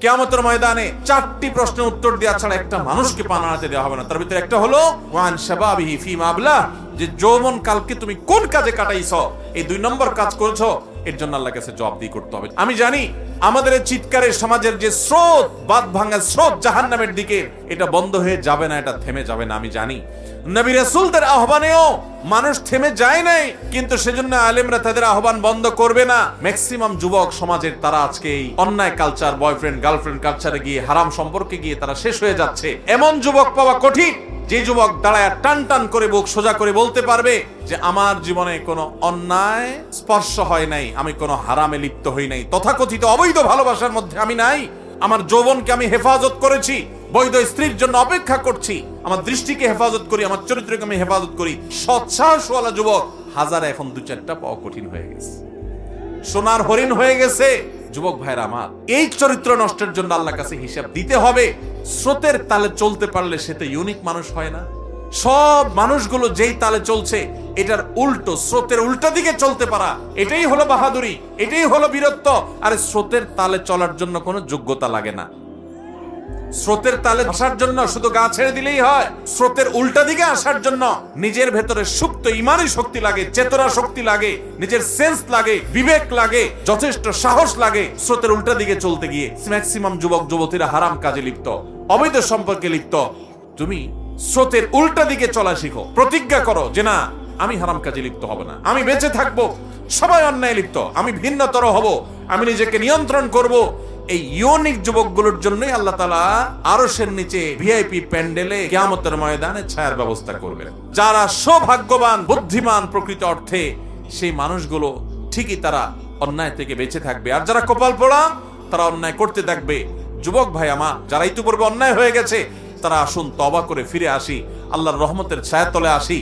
কিয়ামতের ময়দানে 4টি প্রশ্নের উত্তর দেওয়া ছাড়া একটা মানুষকে পা নাড়াতে দেওয়া হবে না। তার ভিতরে একটা হলো ওয়ান শাবাবিহি ফিমা আবলা, যে যৌবন কালকে তুমি কোন কাজে কাটাইছো, এই 2 নম্বর কাজ করেছো, এর জন্য আল্লাহর কাছে জবাবদিহি করতে হবে। আমি জানি আমাদের এই চিৎকারের সমাজের যে স্রোত, বাদ ভাঙা স্রোত জাহান্নামের দিকে, এটা বন্ধ হয়ে যাবে না, এটা থেমে যাবে না। আমি জানি নবী রাসূলদের আহ্বানেও মানুষ থেমে যায় নাই, কিন্তু সেজন্য আলেমরা তাদের আহ্বান বন্ধ করবে না। ম্যাক্সিমাম যুবক সমাজের তারা আজকে এই অন্যায় কালচার, বয়ফ্রেন্ড গার্লফ্রেন্ড কালচারে গিয়ে, হারাম সম্পর্কে গিয়ে তারা শেষ হয়ে যাচ্ছে। এমন যুবক পাওয়া কঠিন যে যুবক দাঁড়ায় টান টান করে বুক সোজা করে বলতে পারবে যে আমার জীবনে কোনো অন্যায় স্পর্শ হয় নাই, আমি কোনো হারামে লিপ্ত হই নাই, তথাকথিত অবৈধ ভালোবাসার মধ্যে আমি নাই, আমার যৌবনকে আমি হেফাজত করেছি, বৈধ স্ত্রীর জন্য অপেক্ষা করছি, আমার দৃষ্টিকে হেফাজত করি, আমার চরিত্রকে আমি হেফাজত করি। সৎসাহসওয়ালা যুবক হাজারে এখন 2-4টা পাওয়া কঠিন হয়ে গেছে, সোনার হরিণ হয়ে গেছে। যুবক ভাইরা আমার, এই চরিত্র নষ্টের জন্য আল্লাহর কাছে হিসাব দিতে হবে। স্রোতের তালে চলতে পারলে সে তো ইউনিক মানুষ হয় না। সব মানুষগুলো যেই তালে চলছে, এটার উল্টো, স্রোতের উল্টা দিকে চলতে পারা, এটাই হলো বাহাদুরি, এটাই হলো বীরত্ব। আর স্রোতের তালে চলার জন্য কোনো যোগ্যতা লাগে না। স্রোতের তালে আসার জন্য শুধু গা ছেড়ে দিলেই হয়। স্রোতের উল্টা দিকে আসার জন্য নিজের ভেতরে সুপ্ত ইমানি শক্তি লাগে, চেতনা শক্তি লাগে, নিজের সেন্স লাগে, বিবেক লাগে, যথেষ্ট সাহস লাগে। স্রোতের উল্টা দিকে চলতে গিয়ে ম্যাক্সিমাম যুবক যুবতীরা হারাম কাজে লিপ্ত, অবৈধ সম্পর্কে লিপ্ত। তুমি স্রোতের উল্টা দিকে চলা শিখো, প্রতিজ্ঞা করো যে না, আমি হারাম কাজে লিপ্ত হব না, আমি বেঁচে থাকবো, সবাই অন্যায় লিপ্ত, আমি ভিন্নতর হব, আমি নিজেকে নিয়ন্ত্রণ করব। এই ইউনিক যুবকগুলোর জন্যই আল্লাহ তাআলা আরশের নিচে ভিআইপি প্যান্ডেলে কিয়ামতের ময়দানে ছায়ার ব্যবস্থা করবেন। যারা সৌভাগ্যবান, বুদ্ধিমান প্রকৃত অর্থে, সেই মানুষগুলো ঠিকই তারা অন্যায় থেকে বেঁচে থাকবে। আর যারা কপাল পোড়া, তারা অন্যায় করতে থাকবে। যুবক ভাই আমার, যারা ইতিপূর্বে অন্যায় হয়ে গেছে, তারা আসুন তওবা করে ফিরে আসি, আল্লাহর রহমতের ছায়াতলে আসি।